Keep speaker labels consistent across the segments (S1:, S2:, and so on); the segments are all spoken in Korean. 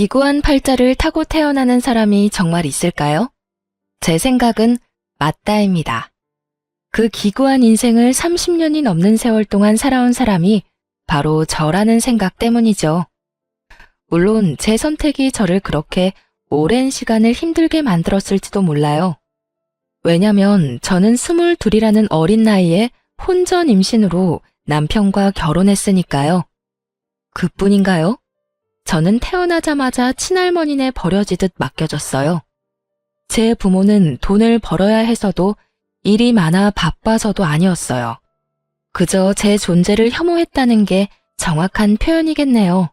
S1: 기구한 팔자를 타고 태어나는 사람이 정말 있을까요? 제 생각은 맞다입니다. 그 기구한 인생을 30년이 넘는 세월 동안 살아온 사람이 바로 저라는 생각 때문이죠. 물론 제 선택이 저를 그렇게 오랜 시간을 힘들게 만들었을지도 몰라요. 왜냐면 저는 22이라는 어린 나이에 혼전 임신으로 남편과 결혼했으니까요. 그뿐인가요? 저는 태어나자마자 친할머니네 버려지듯 맡겨졌어요. 제 부모는 돈을 벌어야 해서도 일이 많아 바빠서도 아니었어요. 그저 제 존재를 혐오했다는 게 정확한 표현이겠네요.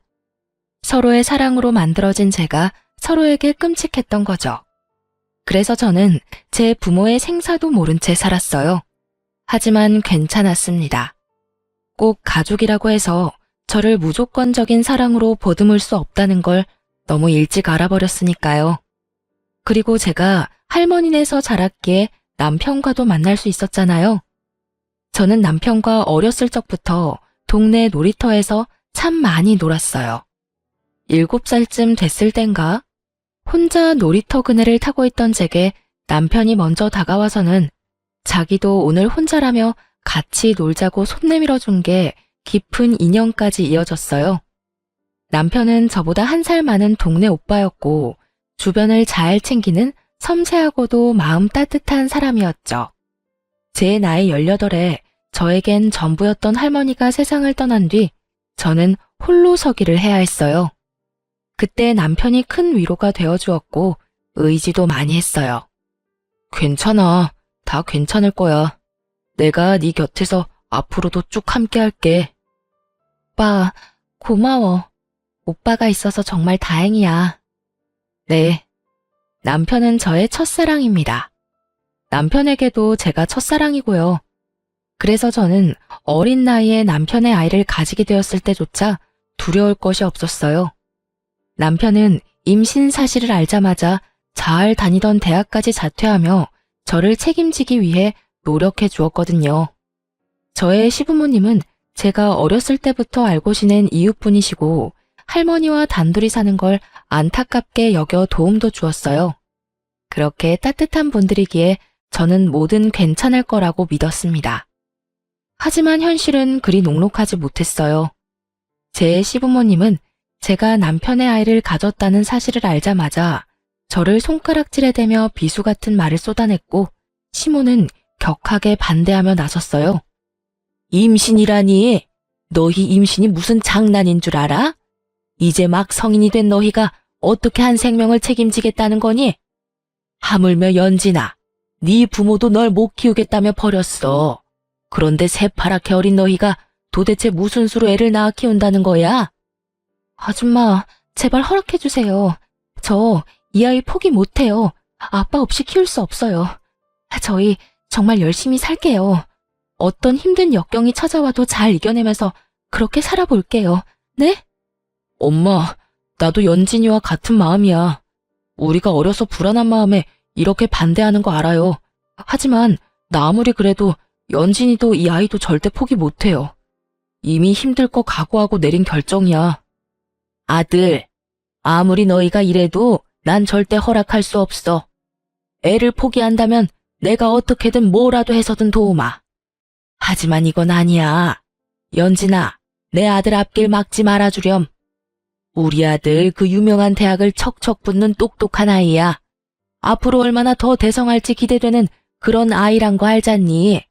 S1: 서로의 사랑으로 만들어진 제가 서로에게 끔찍했던 거죠. 그래서 저는 제 부모의 생사도 모른 채 살았어요. 하지만 괜찮았습니다. 꼭 가족이라고 해서 저를 무조건적인 사랑으로 보듬을 수 없다는 걸 너무 일찍 알아버렸으니까요. 그리고 제가 할머니네에서 자랐기에 남편과도 만날 수 있었잖아요. 저는 남편과 어렸을 적부터 동네 놀이터에서 참 많이 놀았어요. 7살쯤 됐을 땐가 혼자 놀이터 그네를 타고 있던 제게 남편이 먼저 다가와서는 자기도 오늘 혼자라며 같이 놀자고 손 내밀어 준 게 깊은 인연까지 이어졌어요. 남편은 저보다 1살 많은 동네 오빠였고 주변을 잘 챙기는 섬세하고도 마음 따뜻한 사람이었죠. 제 나이 18에 저에겐 전부였던 할머니가 세상을 떠난 뒤 저는 홀로 서기를 해야 했어요. 그때 남편이 큰 위로가 되어주었고 의지도 많이 했어요. 괜찮아. 다 괜찮을 거야. 내가 네 곁에서 앞으로도 쭉 함께 할게. 오빠, 고마워. 오빠가 있어서 정말 다행이야. 네. 남편은 저의 첫사랑입니다. 남편에게도 제가 첫사랑이고요. 그래서 저는 어린 나이에 남편의 아이를 가지게 되었을 때조차 두려울 것이 없었어요. 남편은 임신 사실을 알자마자 잘 다니던 대학까지 자퇴하며 저를 책임지기 위해 노력해 주었거든요. 저의 시부모님은 제가 어렸을 때부터 알고 지낸 이웃분이시고 할머니와 단둘이 사는 걸 안타깝게 여겨 도움도 주었어요. 그렇게 따뜻한 분들이기에 저는 뭐든 괜찮을 거라고 믿었습니다. 하지만 현실은 그리 녹록하지 못했어요. 제 시부모님은 제가 남편의 아이를 가졌다는 사실을 알자마자 저를 손가락질에 대며 비수 같은 말을 쏟아냈고 시모는 격하게 반대하며 나섰어요. 임신이라니? 너희 임신이 무슨 장난인 줄 알아? 이제 막 성인이 된 너희가 어떻게 한 생명을 책임지겠다는 거니? 하물며 연진아, 네 부모도 널 못 키우겠다며 버렸어. 그런데 새파랗게 어린 너희가 도대체 무슨 수로 애를 낳아 키운다는 거야? 아줌마, 제발 허락해주세요. 저 이 아이 포기 못해요. 아빠 없이 키울 수 없어요. 저희 정말 열심히 살게요. 어떤 힘든 역경이 찾아와도 잘 이겨내면서 그렇게 살아볼게요. 네? 엄마, 나도 연진이와 같은 마음이야. 우리가 어려서 불안한 마음에 이렇게 반대하는 거 알아요. 하지만 나 아무리 그래도 연진이도 이 아이도 절대 포기 못해요. 이미 힘들 거 각오하고 내린 결정이야. 아들, 아무리 너희가 이래도 난 절대 허락할 수 없어. 애를 포기한다면 내가 어떻게든 뭐라도 해서든 도우마. 하지만 이건 아니야. 연진아, 내 아들 앞길 막지 말아주렴. 우리 아들 그 유명한 대학을 척척 붙는 똑똑한 아이야. 앞으로 얼마나 더 대성할지 기대되는 그런 아이란 거 알잖니?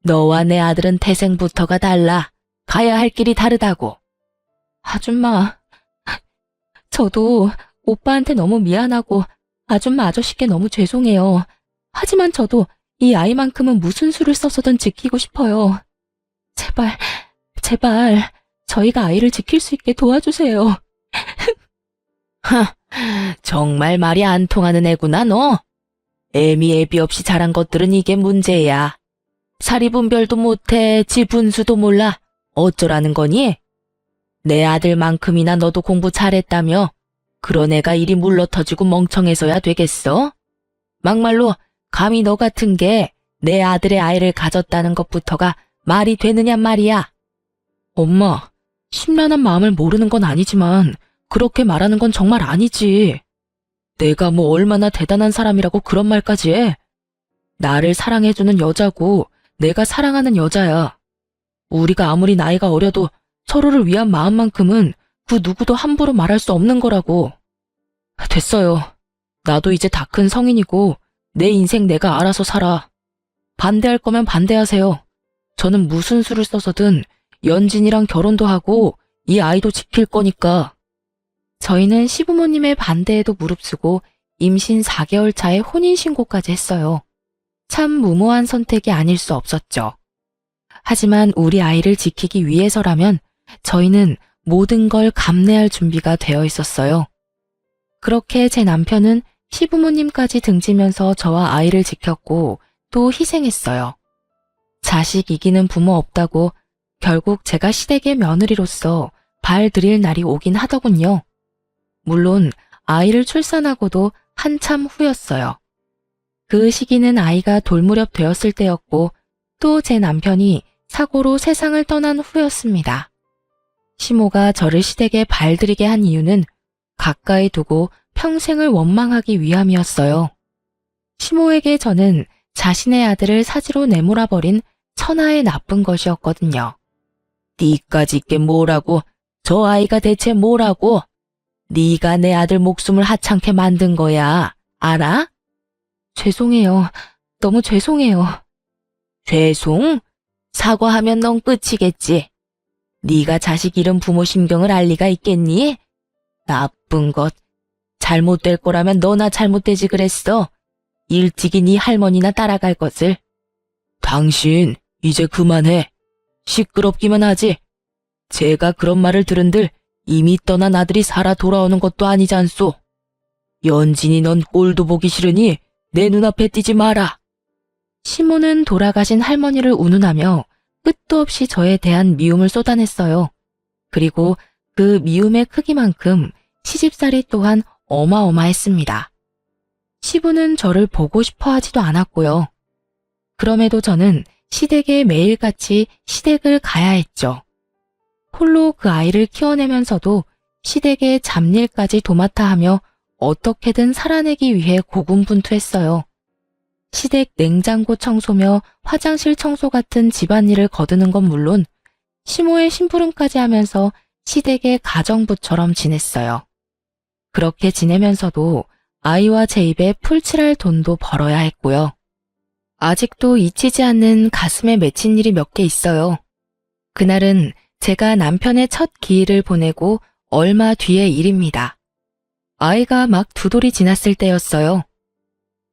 S1: 너와 내 아들은 태생부터가 달라. 가야 할 길이 다르다고. 아줌마, 저도 오빠한테 너무 미안하고 아줌마 아저씨께 너무 죄송해요. 하지만 저도 이 아이만큼은 무슨 수를 써서든 지키고 싶어요. 제발, 제발 저희가 아이를 지킬 수 있게 도와주세요. 정말 말이 안 통하는 애구나 너. 애미 애비 없이 자란 것들은 이게 문제야. 사리분별도 못해 지 분수도 몰라. 어쩌라는 거니? 내 아들만큼이나 너도 공부 잘했다며 그런 애가 이리 물러터지고 멍청해서야 되겠어? 막말로 감히 너 같은 게 내 아들의 아이를 가졌다는 것부터가 말이 되느냔 말이야. 엄마, 심란한 마음을 모르는 건 아니지만 그렇게 말하는 건 정말 아니지. 내가 뭐 얼마나 대단한 사람이라고 그런 말까지 해? 나를 사랑해주는 여자고 내가 사랑하는 여자야. 우리가 아무리 나이가 어려도 서로를 위한 마음만큼은 그 누구도 함부로 말할 수 없는 거라고. 됐어요. 나도 이제 다 큰 성인이고 내 인생 내가 알아서 살아. 반대할 거면 반대하세요. 저는 무슨 수를 써서든 연진이랑 결혼도 하고 이 아이도 지킬 거니까. 저희는 시부모님의 반대에도 무릅쓰고 임신 4개월 차에 혼인신고까지 했어요. 참 무모한 선택이 아닐 수 없었죠. 하지만 우리 아이를 지키기 위해서라면 저희는 모든 걸 감내할 준비가 되어 있었어요. 그렇게 제 남편은 시부모님까지 등지면서 저와 아이를 지켰고 또 희생했어요. 자식 이기는 부모 없다고 결국 제가 시댁의 며느리로서 발 들일 날이 오긴 하더군요. 물론 아이를 출산하고도 한참 후였어요. 그 시기는 아이가 돌무렵 되었을 때였고 또 제 남편이 사고로 세상을 떠난 후였습니다. 시모가 저를 시댁에 발들이게 한 이유는 가까이 두고 평생을 원망하기 위함이었어요. 시모에게 저는 자신의 아들을 사지로 내몰아버린 천하의 나쁜 것이었거든요. 니까지 있게 뭐라고? 저 아이가 대체 뭐라고? 네가 내 아들 목숨을 하찮게 만든 거야. 알아? 죄송해요. 너무 죄송해요. 죄송? 사과하면 넌 끝이겠지. 네가 자식 잃은 부모 심경을 알 리가 있겠니? 나쁜 것. 잘못될 거라면 너나 잘못되지 그랬어. 일찍이 네 할머니나 따라갈 것을. 당신 이제 그만해. 시끄럽기만 하지. 제가 그런 말을 들은들 이미 떠난 아들이 살아 돌아오는 것도 아니지 않소. 연진이 넌 꼴도 보기 싫으니 내 눈앞에 띄지 마라. 시모는 돌아가신 할머니를 운운하며 끝도 없이 저에 대한 미움을 쏟아냈어요. 그리고 그 미움의 크기만큼 시집살이 또한 어마어마했습니다. 시부는 저를 보고 싶어 하지도 않았고요. 그럼에도 저는 시댁에 매일같이 시댁을 가야 했죠. 홀로 그 아이를 키워내면서도 시댁의 잡일까지 도맡아 하며 어떻게든 살아내기 위해 고군분투했어요. 시댁 냉장고 청소며 화장실 청소 같은 집안일을 거두는 건 물론 시모의 심부름까지 하면서 시댁의 가정부처럼 지냈어요. 그렇게 지내면서도 아이와 제 입에 풀칠할 돈도 벌어야 했고요. 아직도 잊히지 않는 가슴에 맺힌 일이 몇 개 있어요. 그날은 제가 남편의 첫 기일을 보내고 얼마 뒤의 일입니다. 아이가 막 2돌이 지났을 때였어요.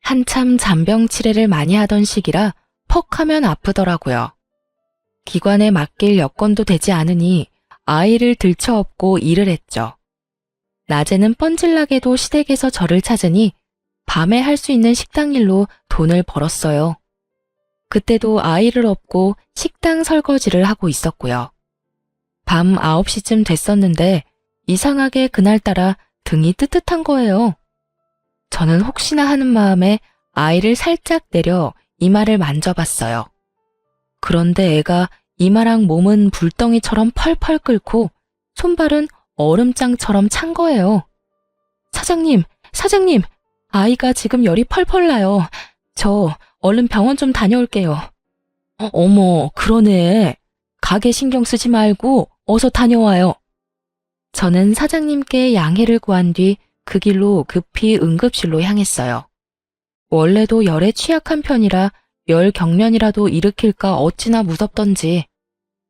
S1: 한참 잔병 치레를 많이 하던 시기라 퍽 하면 아프더라고요. 기관에 맡길 여건도 되지 않으니 아이를 들쳐업고 일을 했죠. 낮에는 뻔질나게도 시댁에서 저를 찾으니 밤에 할 수 있는 식당 일로 돈을 벌었어요. 그때도 아이를 업고 식당 설거지를 하고 있었고요. 밤 9시쯤 됐었는데 이상하게 그날따라 등이 뜨뜻한 거예요. 저는 혹시나 하는 마음에 아이를 살짝 내려 이마를 만져봤어요. 그런데 애가 이마랑 몸은 불덩이처럼 펄펄 끓고 손발은 얼음장처럼 찬 거예요. 사장님, 아이가 지금 열이 펄펄 나요. 저 얼른 병원 좀 다녀올게요. 어머, 그러네. 가게 신경 쓰지 말고 어서 다녀와요. 저는 사장님께 양해를 구한 뒤 그 길로 급히 응급실로 향했어요. 원래도 열에 취약한 편이라 열 경련이라도 일으킬까 어찌나 무섭던지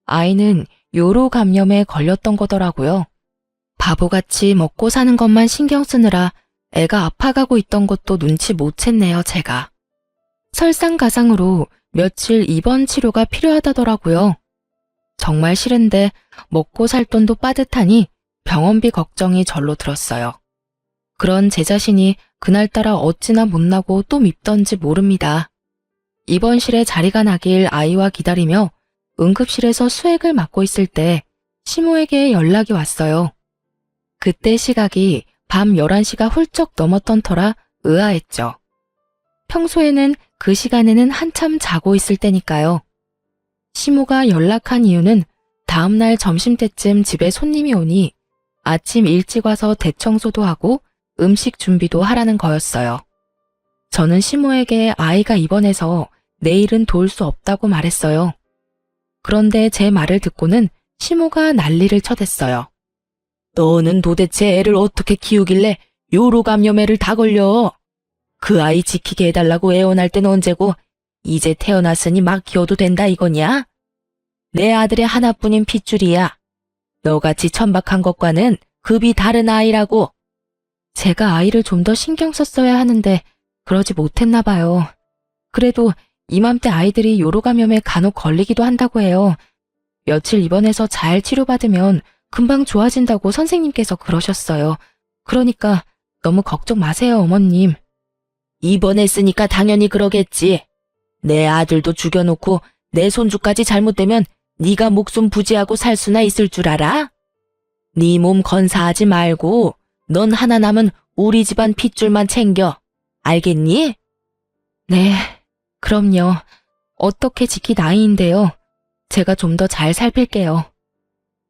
S1: 아이는 요로 감염에 걸렸던 거더라고요. 바보같이 먹고 사는 것만 신경 쓰느라 애가 아파가고 있던 것도 눈치 못 챘네요, 제가. 설상가상으로 며칠 입원 치료가 필요하다더라고요. 정말 싫은데 먹고 살 돈도 빠듯하니 병원비 걱정이 절로 들었어요. 그런 제 자신이 그날따라 어찌나 못나고 또 밉던지 모릅니다. 입원실에 자리가 나길 아이와 기다리며 응급실에서 수액을 맞고 있을 때 시모에게 연락이 왔어요. 그때 시각이 밤 11시가 훌쩍 넘었던 터라 의아했죠. 평소에는 그 시간에는 한참 자고 있을 때니까요. 시모가 연락한 이유는 다음날 점심때쯤 집에 손님이 오니 아침 일찍 와서 대청소도 하고 음식 준비도 하라는 거였어요. 저는 시모에게 아이가 입원해서 내일은 도울 수 없다고 말했어요. 그런데 제 말을 듣고는 시모가 난리를 쳐댔어요. 너는 도대체 애를 어떻게 키우길래 요로 감염애를 다 걸려? 그 아이 지키게 해달라고 애원할 땐 언제고 이제 태어났으니 막 키워도 된다 이거냐? 내 아들의 하나뿐인 핏줄이야. 너같이 천박한 것과는 급이 다른 아이라고. 제가 아이를 좀 더 신경 썼어야 하는데 그러지 못했나 봐요. 그래도 이맘때 아이들이 요로 감염에 간혹 걸리기도 한다고 해요. 며칠 입원해서 잘 치료받으면 금방 좋아진다고 선생님께서 그러셨어요. 그러니까 너무 걱정 마세요, 어머님. 입원했으니까 당연히 그러겠지. 내 아들도 죽여놓고 내 손주까지 잘못되면 네가 목숨 부지하고 살 수나 있을 줄 알아? 네 몸 건사하지 말고 넌 하나 남은 우리 집안 핏줄만 챙겨. 알겠니? 네, 그럼요. 어떻게 지키 나이인데요. 제가 좀 더 잘 살필게요.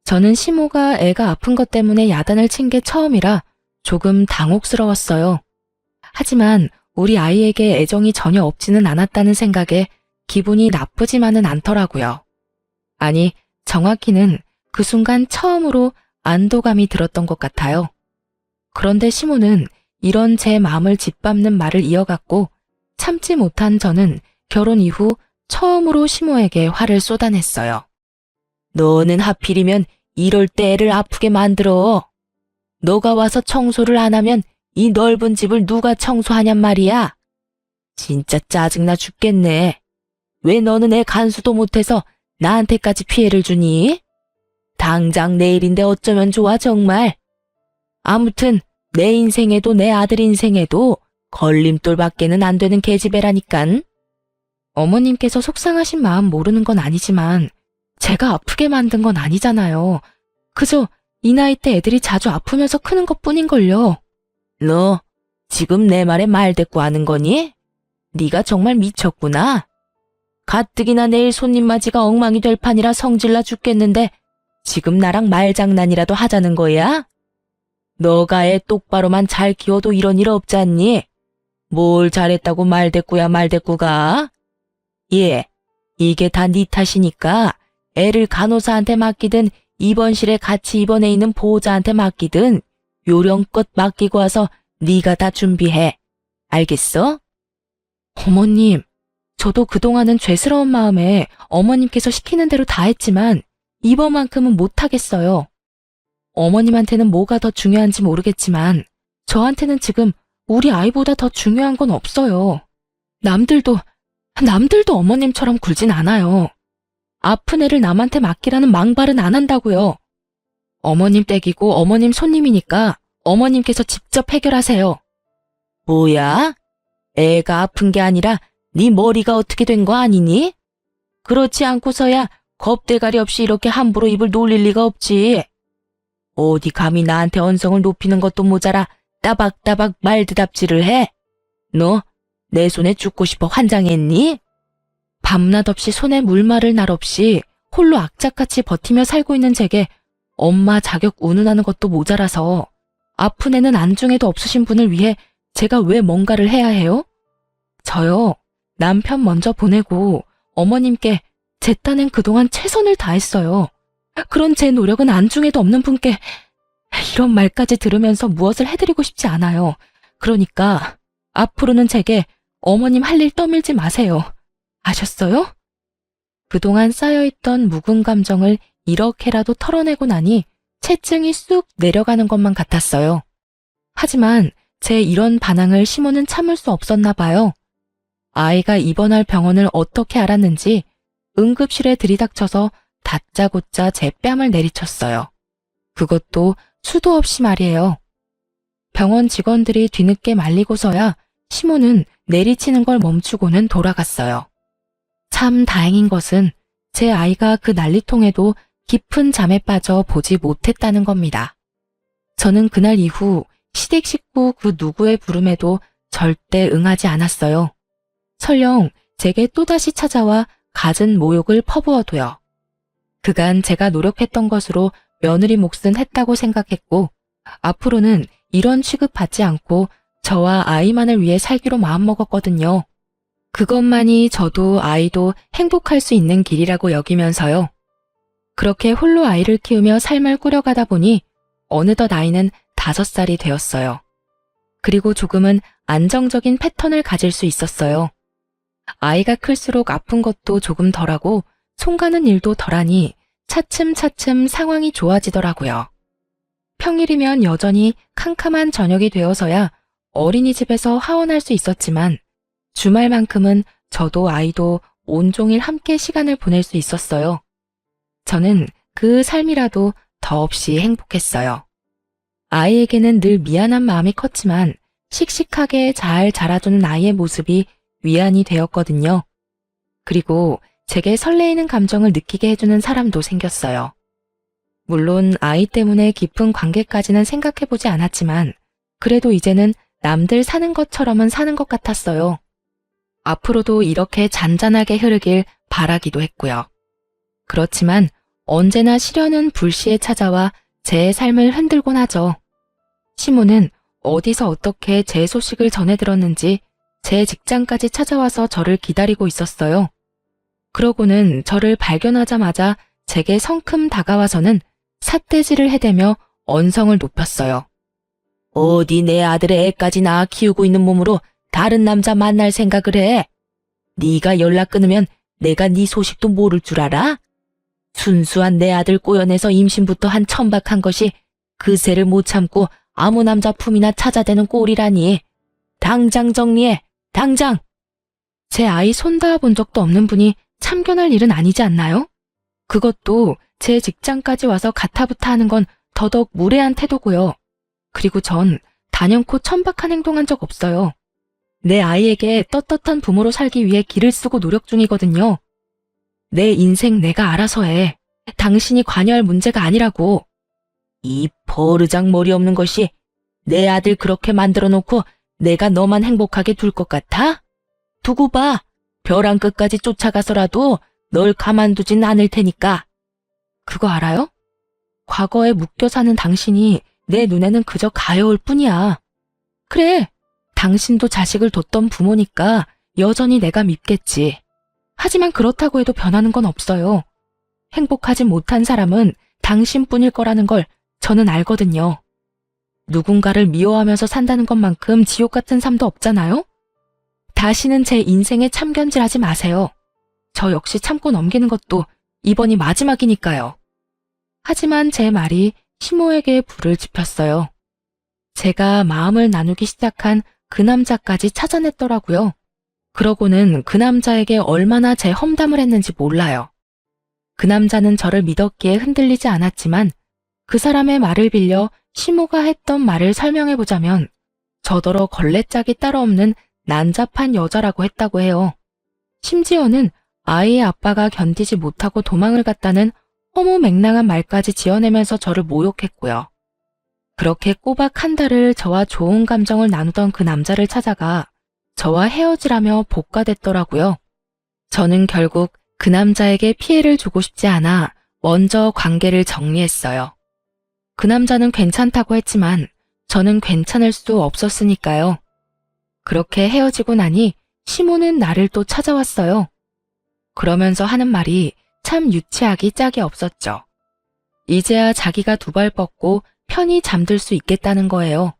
S1: 저는 시모가 애가 아픈 것 때문에 야단을 친 게 처음이라 조금 당혹스러웠어요. 하지만 우리 아이에게 애정이 전혀 없지는 않았다는 생각에 기분이 나쁘지만은 않더라고요. 아니, 정확히는 그 순간 처음으로 안도감이 들었던 것 같아요. 그런데 시모는 이런 제 마음을 짓밟는 말을 이어갔고 참지 못한 저는 결혼 이후 처음으로 시모에게 화를 쏟아냈어요. 너는 하필이면 이럴 때 애를 아프게 만들어. 너가 와서 청소를 안 하면 이 넓은 집을 누가 청소하냔 말이야. 진짜 짜증나 죽겠네. 왜 너는 애 간수도 못해서 나한테까지 피해를 주니? 당장 내일인데 어쩌면 좋아 정말. 아무튼 내 인생에도 내 아들 인생에도 걸림돌밖에는 안 되는 계집애라니깐. 어머님께서 속상하신 마음 모르는 건 아니지만 제가 아프게 만든 건 아니잖아요. 그저 이 나이 때 애들이 자주 아프면서 크는 것뿐인걸요. 너 지금 내 말에 말대꾸 하는 거니? 네가 정말 미쳤구나. 가뜩이나 내일 손님 맞이가 엉망이 될 판이라 성질나 죽겠는데 지금 나랑 말장난이라도 하자는 거야? 너가 애 똑바로만 잘 키워도 이런 일 없지 않니? 뭘 잘했다고 말대꾸야 말대꾸가? 예, 이게 다 네 탓이니까 애를 간호사한테 맡기든 입원실에 같이 입원해 있는 보호자한테 맡기든 요령껏 맡기고 와서 네가 다 준비해. 알겠어? 어머님, 저도 그동안은 죄스러운 마음에 어머님께서 시키는 대로 다 했지만 이번만큼은 못하겠어요. 어머님한테는 뭐가 더 중요한지 모르겠지만 저한테는 지금 우리 아이보다 더 중요한 건 없어요. 남들도 어머님처럼 굴진 않아요. 아픈 애를 남한테 맡기라는 망발은 안 한다고요. 어머님 댁이고 어머님 손님이니까 어머님께서 직접 해결하세요. 뭐야? 애가 아픈 게 아니라 네 머리가 어떻게 된 거 아니니? 그렇지 않고서야 겁대가리 없이 이렇게 함부로 입을 놀릴 리가 없지. 어디 감히 나한테 언성을 높이는 것도 모자라 따박따박 말대답질을 해? 너 내 손에 죽고 싶어 환장했니? 밤낮 없이 손에 물 마를 날 없이 홀로 악착같이 버티며 살고 있는 제게 엄마 자격 운운하는 것도 모자라서 아픈 애는 안중에도 없으신 분을 위해 제가 왜 뭔가를 해야 해요? 저요, 남편 먼저 보내고 어머님께 제 딴엔 그동안 최선을 다했어요. 그런 제 노력은 안중에도 없는 분께 이런 말까지 들으면서 무엇을 해드리고 싶지 않아요. 그러니까 앞으로는 제게 어머님 할 일 떠밀지 마세요. 아셨어요? 그동안 쌓여있던 묵은 감정을 이렇게라도 털어내고 나니 체증이 쑥 내려가는 것만 같았어요. 하지만 제 이런 반항을 시모는 참을 수 없었나 봐요. 아이가 입원할 병원을 어떻게 알았는지 응급실에 들이닥쳐서 다짜고짜 제 뺨을 내리쳤어요. 그것도 수도 없이 말이에요. 병원 직원들이 뒤늦게 말리고서야 시모는 내리치는 걸 멈추고는 돌아갔어요. 참 다행인 것은 제 아이가 그 난리통에도 깊은 잠에 빠져 보지 못했다는 겁니다. 저는 그날 이후 시댁 식구 그 누구의 부름에도 절대 응하지 않았어요. 설령 제게 또다시 찾아와 갖은 모욕을 퍼부어도요. 그간 제가 노력했던 것으로 며느리 몫은 했다고 생각했고 앞으로는 이런 취급받지 않고 저와 아이만을 위해 살기로 마음먹었거든요. 그것만이 저도 아이도 행복할 수 있는 길이라고 여기면서요. 그렇게 홀로 아이를 키우며 삶을 꾸려가다 보니 어느덧 아이는 5살이 되었어요. 그리고 조금은 안정적인 패턴을 가질 수 있었어요. 아이가 클수록 아픈 것도 조금 덜하고 손 가는 일도 덜하니 차츰차츰 상황이 좋아지더라고요. 평일이면 여전히 캄캄한 저녁이 되어서야 어린이집에서 하원할 수 있었지만 주말만큼은 저도 아이도 온종일 함께 시간을 보낼 수 있었어요. 저는 그 삶이라도 더없이 행복했어요. 아이에게는 늘 미안한 마음이 컸지만 씩씩하게 잘 자라주는 아이의 모습이 위안이 되었거든요. 그리고 제게 설레이는 감정을 느끼게 해주는 사람도 생겼어요. 물론 아이 때문에 깊은 관계까지는 생각해보지 않았지만 그래도 이제는 남들 사는 것처럼은 사는 것 같았어요. 앞으로도 이렇게 잔잔하게 흐르길 바라기도 했고요. 그렇지만 언제나 시련은 불시에 찾아와 제 삶을 흔들곤 하죠. 시모는 어디서 어떻게 제 소식을 전해 들었는지 제 직장까지 찾아와서 저를 기다리고 있었어요. 그러고는 저를 발견하자마자 제게 성큼 다가와서는 삿대질을 해대며 언성을 높였어요. 어디 내 아들의 애까지 낳아 키우고 있는 몸으로 다른 남자 만날 생각을 해? 네가 연락 끊으면 내가 네 소식도 모를 줄 알아? 순수한 내 아들 꼬여내서 임신부터 한 천박한 것이 그새를 못 참고 아무 남자 품이나 찾아대는 꼴이라니. 당장 정리해, 당장! 제 아이 손 닿아본 적도 없는 분이 참견할 일은 아니지 않나요? 그것도 제 직장까지 와서 가타부타 하는 건 더더욱 무례한 태도고요. 그리고 전 단연코 천박한 행동한 적 없어요. 내 아이에게 떳떳한 부모로 살기 위해 기를 쓰고 노력 중이거든요. 내 인생 내가 알아서 해. 당신이 관여할 문제가 아니라고. 이 버르장 머리 없는 것이 내 아들 그렇게 만들어 놓고 내가 너만 행복하게 둘 것 같아? 두고 봐. 벼랑 끝까지 쫓아가서라도 널 가만두진 않을 테니까. 그거 알아요? 과거에 묶여 사는 당신이 내 눈에는 그저 가여울 뿐이야. 그래, 당신도 자식을 뒀던 부모니까 여전히 내가 밉겠지. 하지만 그렇다고 해도 변하는 건 없어요. 행복하지 못한 사람은 당신뿐일 거라는 걸 저는 알거든요. 누군가를 미워하면서 산다는 것만큼 지옥 같은 삶도 없잖아요? 다시는 제 인생에 참견질하지 마세요. 저 역시 참고 넘기는 것도 이번이 마지막이니까요. 하지만 제 말이 시모에게 불을 지폈어요. 제가 마음을 나누기 시작한 그 남자까지 찾아냈더라고요. 그러고는 그 남자에게 얼마나 제 험담을 했는지 몰라요. 그 남자는 저를 믿었기에 흔들리지 않았지만 그 사람의 말을 빌려 시모가 했던 말을 설명해보자면 저더러 걸레짝이 따로 없는 난잡한 여자라고 했다고 해요. 심지어는 아이의 아빠가 견디지 못하고 도망을 갔다는 허무맹랑한 말까지 지어내면서 저를 모욕했고요. 그렇게 꼬박 한 달을 저와 좋은 감정을 나누던 그 남자를 찾아가 저와 헤어지라며 복가됐더라고요. 저는 결국 그 남자에게 피해를 주고 싶지 않아 먼저 관계를 정리했어요. 그 남자는 괜찮다고 했지만 저는 괜찮을 수 없었으니까요. 그렇게 헤어지고 나니 시모는 나를 또 찾아왔어요. 그러면서 하는 말이 참 유치하기 짝이 없었죠. 이제야 자기가 두 발 뻗고 편히 잠들 수 있겠다는 거예요.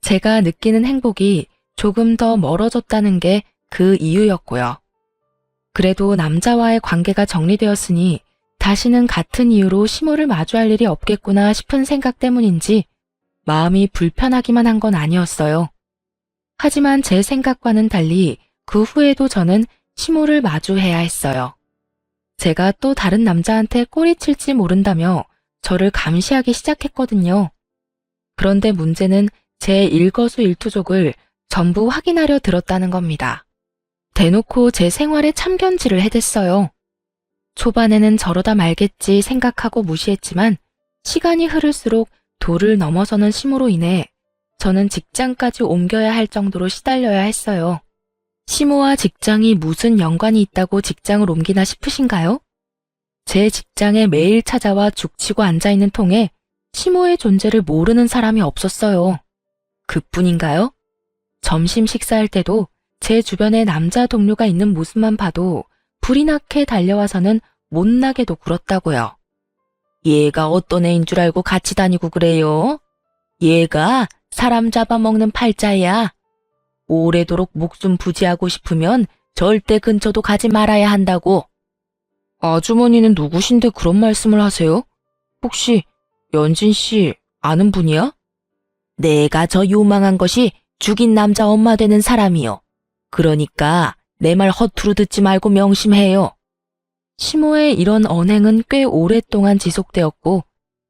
S1: 제가 느끼는 행복이 조금 더 멀어졌다는 게 그 이유였고요. 그래도 남자와의 관계가 정리되었으니 다시는 같은 이유로 시모를 마주할 일이 없겠구나 싶은 생각 때문인지 마음이 불편하기만 한 건 아니었어요. 하지만 제 생각과는 달리 그 후에도 저는 시모를 마주해야 했어요. 제가 또 다른 남자한테 꼬리칠지 모른다며 저를 감시하기 시작했거든요. 그런데 문제는 제 일거수일투족을 전부 확인하려 들었다는 겁니다. 대놓고 제 생활에 참견질을 해댔어요. 초반에는 저러다 말겠지 생각하고 무시했지만 시간이 흐를수록 도를 넘어서는 시모로 인해 저는 직장까지 옮겨야 할 정도로 시달려야 했어요. 시모와 직장이 무슨 연관이 있다고 직장을 옮기나 싶으신가요? 제 직장에 매일 찾아와 죽치고 앉아있는 통에 시모의 존재를 모르는 사람이 없었어요. 그뿐인가요? 점심 식사할 때도 제 주변에 남자 동료가 있는 모습만 봐도 불이 나게 달려와서는 못나게도 굴었다고요. 얘가 어떤 애인 줄 알고 같이 다니고 그래요? 얘가 사람 잡아먹는 팔자야. 오래도록 목숨 부지하고 싶으면 절대 근처도 가지 말아야 한다고. 아주머니는 누구신데 그런 말씀을 하세요? 혹시 연진 씨 아는 분이야? 내가 저 요망한 것이 죽인 남자 엄마 되는 사람이요. 그러니까 내 말 허투루 듣지 말고 명심해요. 시모의 이런 언행은 꽤 오랫동안 지속되었고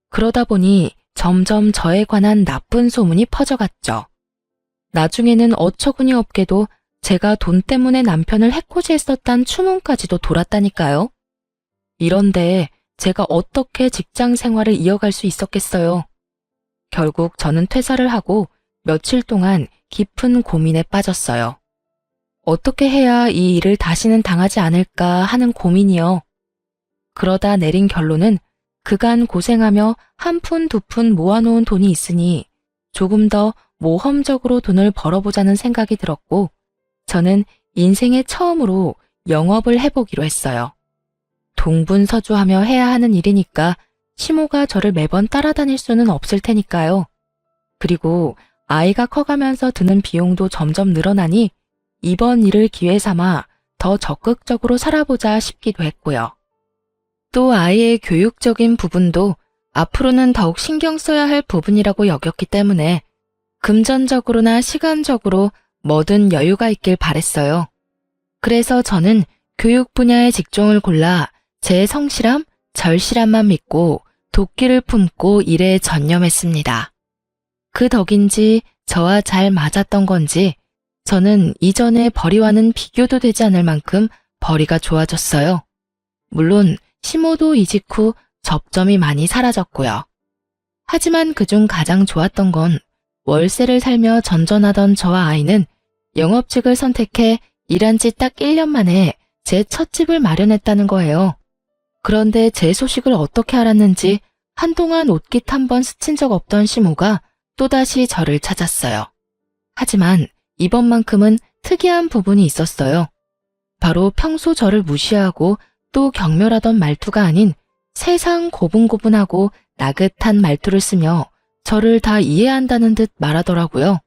S1: 그러다 보니 점점 저에 관한 나쁜 소문이 퍼져갔죠. 나중에는 어처구니 없게도 제가 돈 때문에 남편을 해코지했었단 추문까지도 돌았다니까요. 이런데 제가 어떻게 직장 생활을 이어갈 수 있었겠어요. 결국 저는 퇴사를 하고 며칠 동안 깊은 고민에 빠졌어요. 어떻게 해야 이 일을 다시는 당하지 않을까 하는 고민이요. 그러다 내린 결론은 그간 고생하며 한 푼 두 푼 모아놓은 돈이 있으니 조금 더 모험적으로 돈을 벌어보자는 생각이 들었고 저는 인생에 처음으로 영업을 해보기로 했어요. 동분서주하며 해야 하는 일이니까 시모가 저를 매번 따라다닐 수는 없을 테니까요. 그리고 아이가 커가면서 드는 비용도 점점 늘어나니 이번 일을 기회 삼아 더 적극적으로 살아보자 싶기도 했고요. 또 아이의 교육적인 부분도 앞으로는 더욱 신경 써야 할 부분이라고 여겼기 때문에 금전적으로나 시간적으로 뭐든 여유가 있길 바랬어요. 그래서 저는 교육 분야의 직종을 골라 제 성실함, 절실함만 믿고 도끼를 품고 일에 전념했습니다. 그 덕인지 저와 잘 맞았던 건지 저는 이전의 벌이와는 비교도 되지 않을 만큼 벌이가 좋아졌어요. 물론 시모도 이직 후 접점이 많이 사라졌고요. 하지만 그중 가장 좋았던 건 월세를 살며 전전하던 저와 아이는 영업직을 선택해 일한 지 딱 1년 만에 제 첫 집을 마련했다는 거예요. 그런데 제 소식을 어떻게 알았는지 한동안 옷깃 한번 스친 적 없던 시모가 또다시 저를 찾았어요. 하지만 이번만큼은 특이한 부분이 있었어요. 바로 평소 저를 무시하고 또 경멸하던 말투가 아닌 세상 고분고분하고 나긋한 말투를 쓰며 저를 다 이해한다는 듯 말하더라고요.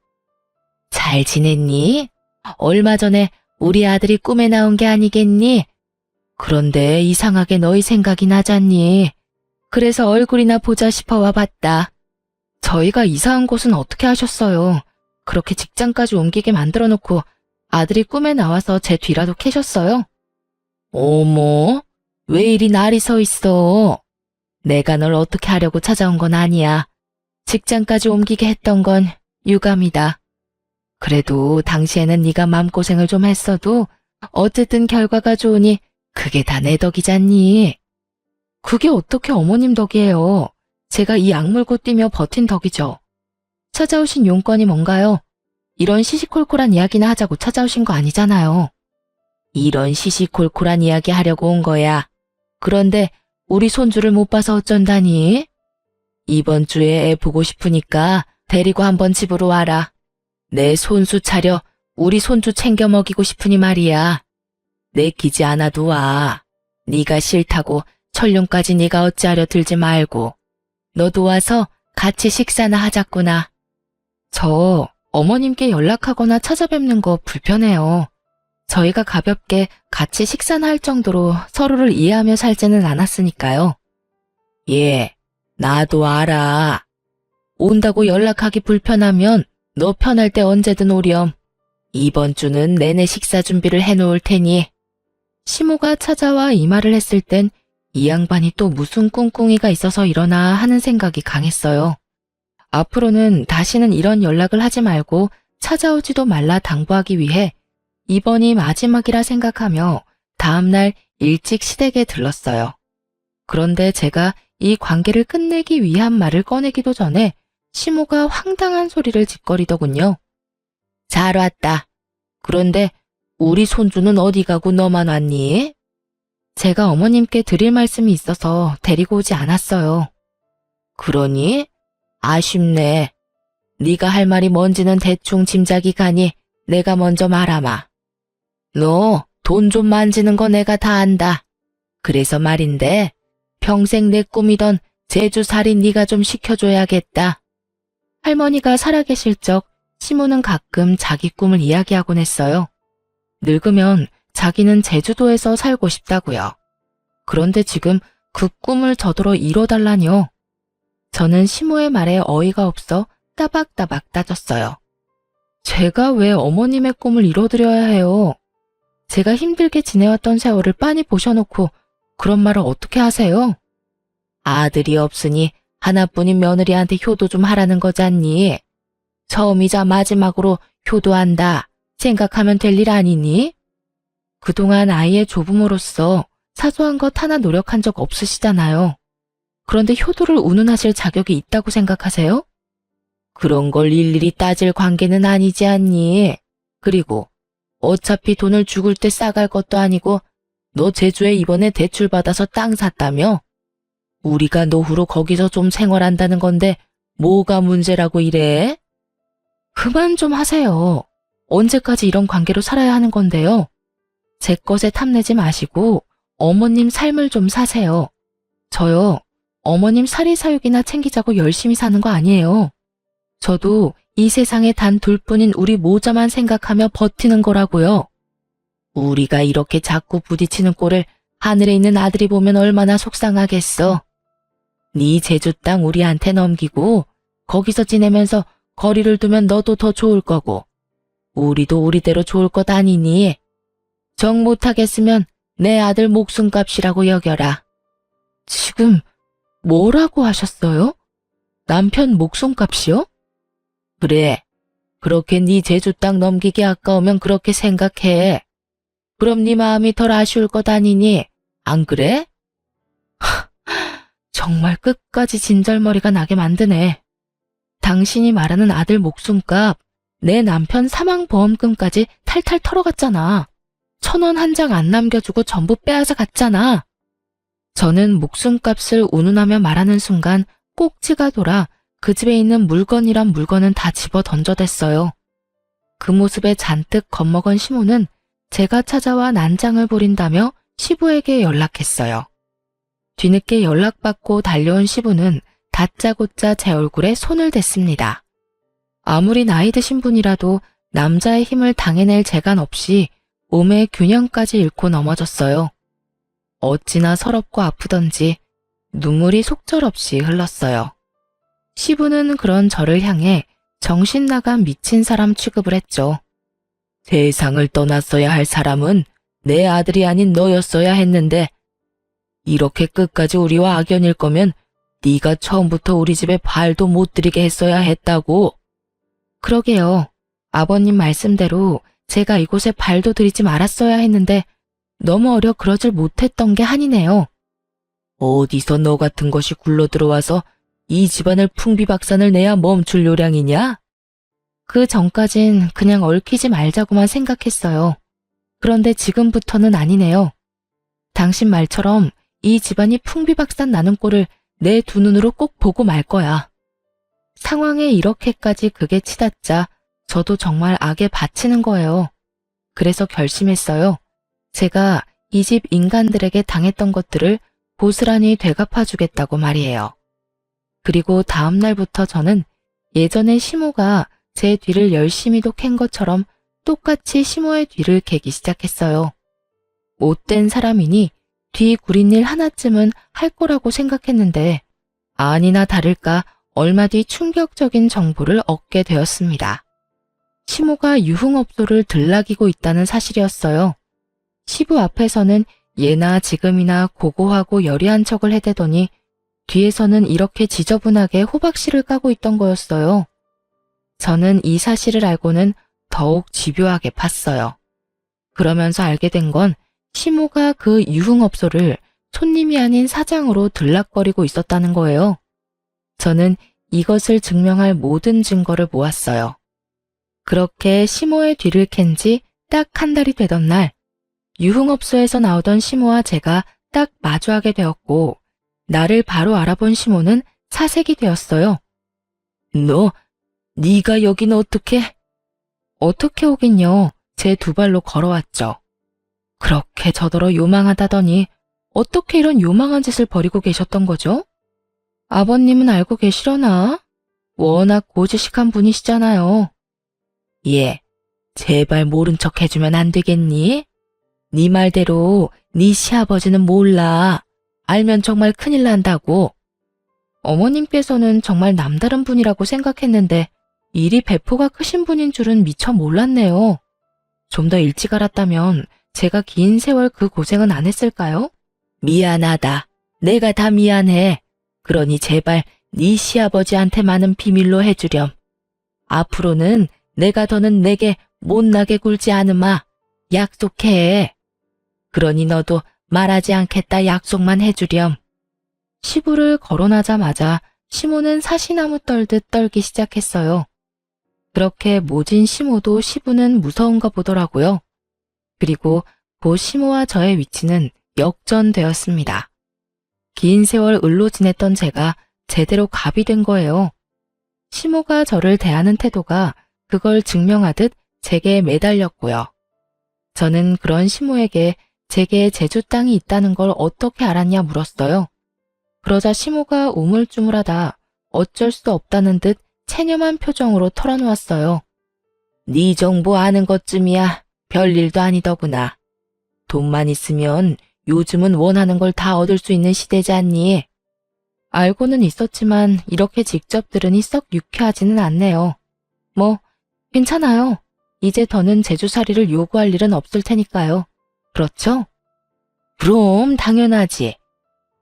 S1: 잘 지냈니? 얼마 전에 우리 아들이 꿈에 나온 게 아니겠니? 그런데 이상하게 너희 생각이 나잖니? 그래서 얼굴이나 보자 싶어 와봤다. 저희가 이사한 곳은 어떻게 하셨어요? 그렇게 직장까지 옮기게 만들어 놓고 아들이 꿈에 나와서 제 뒤라도 캐셨어요? 어머, 왜 이리 날이 서 있어? 내가 널 어떻게 하려고 찾아온 건 아니야. 직장까지 옮기게 했던 건 유감이다. 그래도 당시에는 네가 마음고생을 좀 했어도 어쨌든 결과가 좋으니 그게 다 내 덕이잖니. 그게 어떻게 어머님 덕이에요. 제가 이 악물고 뛰며 버틴 덕이죠. 찾아오신 용건이 뭔가요? 이런 시시콜콜한 이야기나 하자고 찾아오신 거 아니잖아요. 이런 시시콜콜한 이야기 하려고 온 거야. 그런데 우리 손주를 못 봐서 어쩐다니? 이번 주에 애 보고 싶으니까 데리고 한번 집으로 와라. 내 손수 차려 우리 손주 챙겨 먹이고 싶으니 말이야. 내키지 않아도 와. 네가 싫다고 천룡까지 네가 어찌하려 들지 말고. 너도 와서 같이 식사나 하자꾸나. 저 어머님께 연락하거나 찾아뵙는 거 불편해요. 저희가 가볍게 같이 식사나 할 정도로 서로를 이해하며 살지는 않았으니까요. 예, 나도 알아. 온다고 연락하기 불편하면 너 편할 때 언제든 오렴. 이번 주는 내내 식사 준비를 해놓을 테니. 시모가 찾아와 이 말을 했을 땐 이 양반이 또 무슨 꿍꿍이가 있어서 이러나 하는 생각이 강했어요. 앞으로는 다시는 이런 연락을 하지 말고 찾아오지도 말라 당부하기 위해 이번이 마지막이라 생각하며 다음날 일찍 시댁에 들렀어요. 그런데 제가 이 관계를 끝내기 위한 말을 꺼내기도 전에 시모가 황당한 소리를 짓거리더군요. 잘 왔다. 그런데 우리 손주는 어디 가고 너만 왔니? 제가 어머님께 드릴 말씀이 있어서 데리고 오지 않았어요. 그러니? 아쉽네. 네가 할 말이 뭔지는 대충 짐작이 가니 내가 먼저 말하마. 너 돈 좀 만지는 거 내가 다 안다. 그래서 말인데 평생 내 꿈이던 제주살이 네가 좀 시켜줘야겠다. 할머니가 살아계실 적 시모는 가끔 자기 꿈을 이야기하곤 했어요. 늙으면 자기는 제주도에서 살고 싶다고요. 그런데 지금 그 꿈을 저더러 이뤄달라뇨. 저는 시모의 말에 어이가 없어 따박따박 따졌어요. 제가 왜 어머님의 꿈을 이뤄드려야 해요? 제가 힘들게 지내왔던 세월을 빤히 보셔놓고 그런 말을 어떻게 하세요? 아들이 없으니 하나뿐인 며느리한테 효도 좀 하라는 거잖니. 처음이자 마지막으로 효도한다 생각하면 될 일 아니니? 그동안 아이의 조부모로서 사소한 것 하나 노력한 적 없으시잖아요. 그런데 효도를 운운하실 자격이 있다고 생각하세요? 그런 걸 일일이 따질 관계는 아니지 않니? 그리고 어차피 돈을 죽을 때 싸갈 것도 아니고 너 제주에 이번에 대출받아서 땅 샀다며? 우리가 노후로 거기서 좀 생활한다는 건데 뭐가 문제라고 이래? 그만 좀 하세요. 언제까지 이런 관계로 살아야 하는 건데요? 제 것에 탐내지 마시고 어머님 삶을 좀 사세요. 저요, 어머님 사리사욕이나 챙기자고 열심히 사는 거 아니에요. 저도 이 세상에 단 둘뿐인 우리 모자만 생각하며 버티는 거라고요. 우리가 이렇게 자꾸 부딪히는 꼴을 하늘에 있는 아들이 보면 얼마나 속상하겠어. 네 제주 땅 우리한테 넘기고 거기서 지내면서 거리를 두면 너도 더 좋을 거고 우리도 우리대로 좋을 것 아니니. 정 못하겠으면 내 아들 목숨값이라고 여겨라. 지금 뭐라고 하셨어요? 남편 목숨값이요? 그래. 그렇게 네 제주 땅 넘기기 아까우면 그렇게 생각해. 그럼 네 마음이 덜 아쉬울 것 아니니? 안 그래? 정말 끝까지 진절머리가 나게 만드네. 당신이 말하는 아들 목숨값, 내 남편 사망보험금까지 탈탈 털어갔잖아. 1,000원 한 장 안 남겨주고 전부 빼앗아 갔잖아. 저는 목숨값을 운운하며 말하는 순간 꼭지가 돌아 그 집에 있는 물건이란 물건은 다 집어 던져댔어요. 그 모습에 잔뜩 겁먹은 시모는 제가 찾아와 난장을 부린다며 시부에게 연락했어요. 뒤늦게 연락받고 달려온 시부는 다짜고짜 제 얼굴에 손을 댔습니다. 아무리 나이 드신 분이라도 남자의 힘을 당해낼 재간 없이 몸의 균형까지 잃고 넘어졌어요. 어찌나 서럽고 아프던지 눈물이 속절없이 흘렀어요. 시부는 그런 저를 향해 정신 나간 미친 사람 취급을 했죠. 세상을 떠났어야 할 사람은 내 아들이 아닌 너였어야 했는데 이렇게 끝까지 우리와 악연일 거면 네가 처음부터 우리 집에 발도 못 들이게 했어야 했다고. 그러게요. 아버님 말씀대로 제가 이곳에 발도 들이지 말았어야 했는데 너무 어려 그러질 못했던 게 한이네요. 어디서 너 같은 것이 굴러 들어와서 이 집안을 풍비박산을 내야 멈출 요량이냐? 그 전까진 그냥 얽히지 말자고만 생각했어요. 그런데 지금부터는 아니네요. 당신 말처럼 이 집안이 풍비박산 나는 꼴을 내 두 눈으로 꼭 보고 말 거야. 상황에 이렇게까지 극에 치닫자 저도 정말 악에 바치는 거예요. 그래서 결심했어요. 제가 이 집 인간들에게 당했던 것들을 고스란히 되갚아주겠다고 말이에요. 그리고 다음 날부터 저는 예전에 시모가 제 뒤를 열심히도 캔 것처럼 똑같이 시모의 뒤를 캐기 시작했어요. 못된 사람이니 뒤 구린 일 하나쯤은 할 거라고 생각했는데 아니나 다를까 얼마 뒤 충격적인 정보를 얻게 되었습니다. 시모가 유흥업소를 들락이고 있다는 사실이었어요. 시부 앞에서는 예나 지금이나 고고하고 여리한 척을 해대더니 뒤에서는 이렇게 지저분하게 호박씨를 까고 있던 거였어요. 저는 이 사실을 알고는 더욱 집요하게 팠어요. 그러면서 알게 된 건 시모가 그 유흥업소를 손님이 아닌 사장으로 들락거리고 있었다는 거예요. 저는 이것을 증명할 모든 증거를 모았어요. 그렇게 시모의 뒤를 캔 지 딱 한 달이 되던 날, 유흥업소에서 나오던 시모와 제가 딱 마주하게 되었고, 나를 바로 알아본 시모는 사색이 되었어요. 네가 여긴 어떻게? 어떻게 오긴요. 제 두 발로 걸어왔죠. 그렇게 저더러 요망하다더니 어떻게 이런 요망한 짓을 벌이고 계셨던 거죠? 아버님은 알고 계시려나? 워낙 고지식한 분이시잖아요. 예, 제발 모른 척 해주면 안 되겠니? 네 말대로 네 시아버지는 몰라. 알면 정말 큰일 난다고. 어머님께서는 정말 남다른 분이라고 생각했는데 이리 배포가 크신 분인 줄은 미처 몰랐네요. 좀 더 일찍 알았다면 제가 긴 세월 그 고생은 안 했을까요? 미안하다. 내가 다 미안해. 그러니 제발 네 시아버지한테만은 비밀로 해주렴. 앞으로는 내가 더는 내게 못나게 굴지 않으마. 약속해. 그러니 너도 말하지 않겠다 약속만 해주렴. 시부를 거론하자마자 시모는 사시나무 떨듯 떨기 시작했어요. 그렇게 모진 시모도 시부는 무서운가 보더라고요. 그리고 고 시모와 저의 위치는 역전되었습니다. 긴 세월 을로 지냈던 제가 제대로 갑이 된 거예요. 시모가 저를 대하는 태도가 그걸 증명하듯 제게 매달렸고요. 저는 그런 시모에게 제게 제주 땅이 있다는 걸 어떻게 알았냐 물었어요. 그러자 시모가 우물쭈물하다 어쩔 수 없다는 듯 체념한 표정으로 털어놓았어요. 네 정보 아는 것쯤이야 별일도 아니더구나. 돈만 있으면 요즘은 원하는 걸 다 얻을 수 있는 시대지 않니? 알고는 있었지만 이렇게 직접 들으니 썩 유쾌하지는 않네요. 뭐 괜찮아요. 이제 더는 제주살이를 요구할 일은 없을 테니까요. 그렇죠? 그럼 당연하지.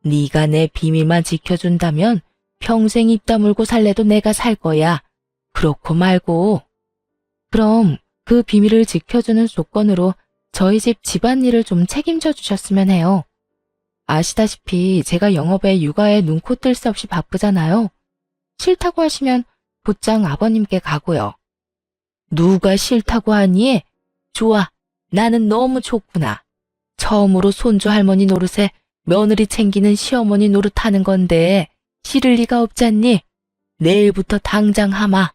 S1: 네가 내 비밀만 지켜준다면 평생 입 다물고 살래도 내가 살 거야. 그렇고 말고. 그럼 그 비밀을 지켜주는 조건으로 저희 집 집안일을 좀 책임져 주셨으면 해요. 아시다시피 제가 영업에 육아에 눈코 뜰 새 없이 바쁘잖아요. 싫다고 하시면 곧장 아버님께 가고요. 누가 싫다고 하니? 좋아. 나는 너무 좋구나. 처음으로 손주 할머니 노릇에 며느리 챙기는 시어머니 노릇하는 건데 싫을 리가 없잖니? 내일부터 당장 하마.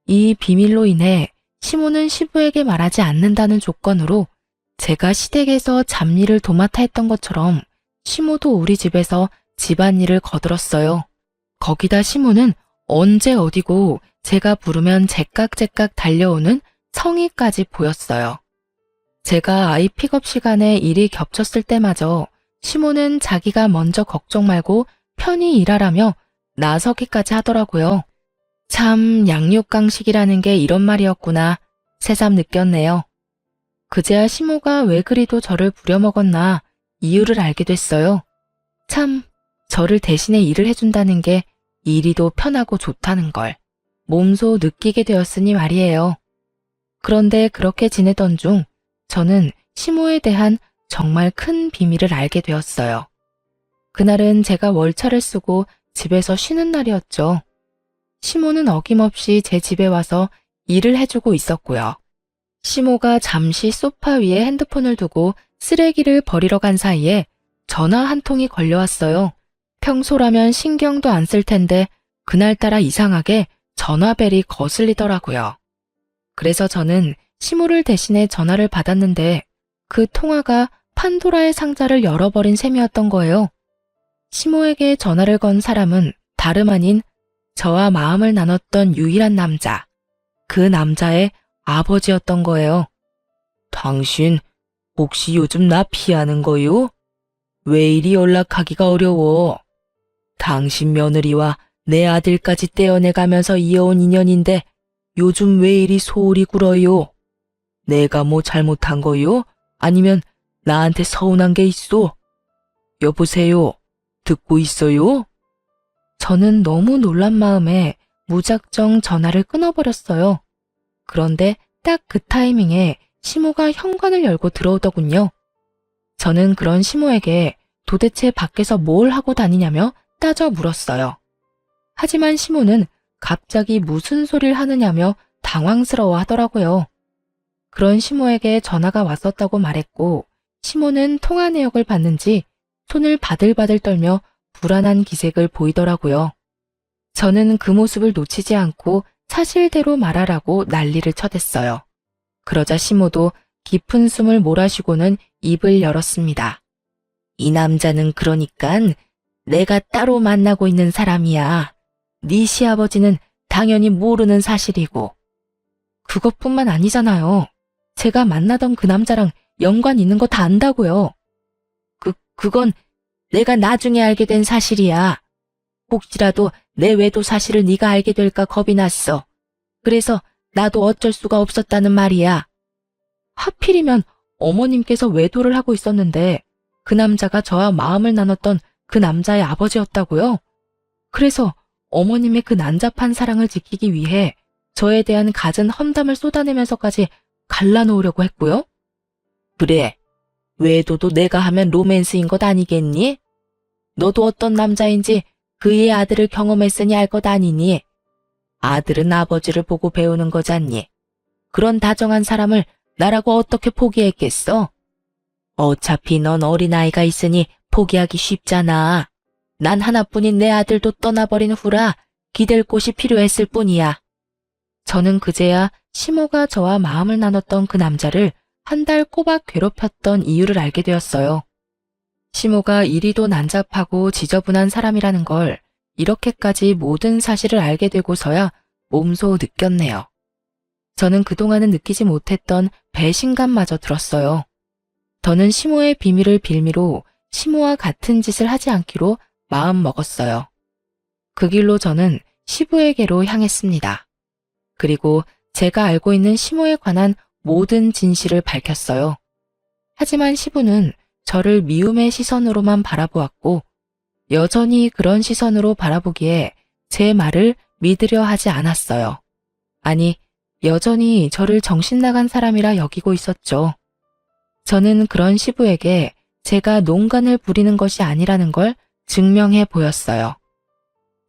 S1: 이 비밀로 인해 시모는 시부에게 말하지 않는다는 조건으로 제가 시댁에서 잡일을 도맡아 했던 것처럼 시모도 우리 집에서 집안일을 거들었어요. 거기다 시모는 언제 어디고 제가 부르면 제깍제깍 달려오는 성의까지 보였어요. 제가 아이 픽업 시간에 일이 겹쳤을 때마저 시모는 자기가 먼저 걱정 말고 편히 일하라며 나서기까지 하더라고요. 참 양육강식이라는 게 이런 말이었구나 새삼 느꼈네요. 그제야 시모가 왜 그리도 저를 부려먹었나 이유를 알게 됐어요. 참 저를 대신에 일을 해준다는 게 이리도 편하고 좋다는 걸 몸소 느끼게 되었으니 말이에요. 그런데 그렇게 지내던 중 저는 시모에 대한 정말 큰 비밀을 알게 되었어요. 그날은 제가 월차를 쓰고 집에서 쉬는 날이었죠. 시모는 어김없이 제 집에 와서 일을 해주고 있었고요. 시모가 잠시 소파 위에 핸드폰을 두고 쓰레기를 버리러 간 사이에 전화 한 통이 걸려왔어요. 평소라면 신경도 안 쓸 텐데 그날따라 이상하게 전화벨이 거슬리더라고요. 그래서 저는 시모를 대신해 전화를 받았는데 그 통화가 판도라의 상자를 열어버린 셈이었던 거예요. 시모에게 전화를 건 사람은 다름 아닌 저와 마음을 나눴던 유일한 남자, 그 남자의 아버지였던 거예요. 당신 혹시 요즘 나 피하는 거요? 왜 이리 연락하기가 어려워? 당신 며느리와 내 아들까지 떼어내가면서 이어온 인연인데 요즘 왜 이리 소홀히 굴어요? 내가 뭐 잘못한 거요? 아니면 나한테 서운한 게 있어? 여보세요? 듣고 있어요? 저는 너무 놀란 마음에 무작정 전화를 끊어버렸어요. 그런데 딱 그 타이밍에 시모가 현관을 열고 들어오더군요. 저는 그런 시모에게 도대체 밖에서 뭘 하고 다니냐며 따져 물었어요. 하지만 시모는 갑자기 무슨 소리를 하느냐며 당황스러워 하더라고요. 그런 시모에게 전화가 왔었다고 말했고 시모는 통화 내역을 봤는지 손을 바들바들 떨며 불안한 기색을 보이더라고요. 저는 그 모습을 놓치지 않고 사실대로 말하라고 난리를 쳐댔어요. 그러자 시모도 깊은 숨을 몰아쉬고는 입을 열었습니다. 이 남자는 그러니깐 내가 따로 만나고 있는 사람이야. 네 시아버지는 당연히 모르는 사실이고. 그것뿐만 아니잖아요. 제가 만나던 그 남자랑 연관 있는 거 다 안다고요. 그건 내가 나중에 알게 된 사실이야. 혹시라도 내 외도 사실을 네가 알게 될까 겁이 났어. 그래서 나도 어쩔 수가 없었다는 말이야. 하필이면 어머님께서 외도를 하고 있었는데 그 남자가 저와 마음을 나눴던 그 남자의 아버지였다고요? 그래서 어머님의 그 난잡한 사랑을 지키기 위해 저에 대한 갖은 험담을 쏟아내면서까지 갈라놓으려고 했고요? 그래, 외도도 내가 하면 로맨스인 것 아니겠니? 너도 어떤 남자인지 그의 아들을 경험했으니 알 것 아니니? 아들은 아버지를 보고 배우는 거잖니? 그런 다정한 사람을 나라고 어떻게 포기했겠어? 어차피 넌 어린아이가 있으니 포기하기 쉽잖아. 난 하나뿐인 내 아들도 떠나버린 후라 기댈 곳이 필요했을 뿐이야. 저는 그제야 시모가 저와 마음을 나눴던 그 남자를 한 달 꼬박 괴롭혔던 이유를 알게 되었어요. 시모가 이리도 난잡하고 지저분한 사람이라는 걸 이렇게까지 모든 사실을 알게 되고서야 몸소 느꼈네요. 저는 그동안은 느끼지 못했던 배신감마저 들었어요. 저는 시모의 비밀을 빌미로 시모와 같은 짓을 하지 않기로 마음 먹었어요. 그 길로 저는 시부에게로 향했습니다. 그리고 제가 알고 있는 시모에 관한 모든 진실을 밝혔어요. 하지만 시부는 저를 미움의 시선으로만 바라보았고 여전히 그런 시선으로 바라보기에 제 말을 믿으려 하지 않았어요. 아니, 여전히 저를 정신나간 사람이라 여기고 있었죠. 저는 그런 시부에게 제가 농간을 부리는 것이 아니라는 걸 증명해 보였어요.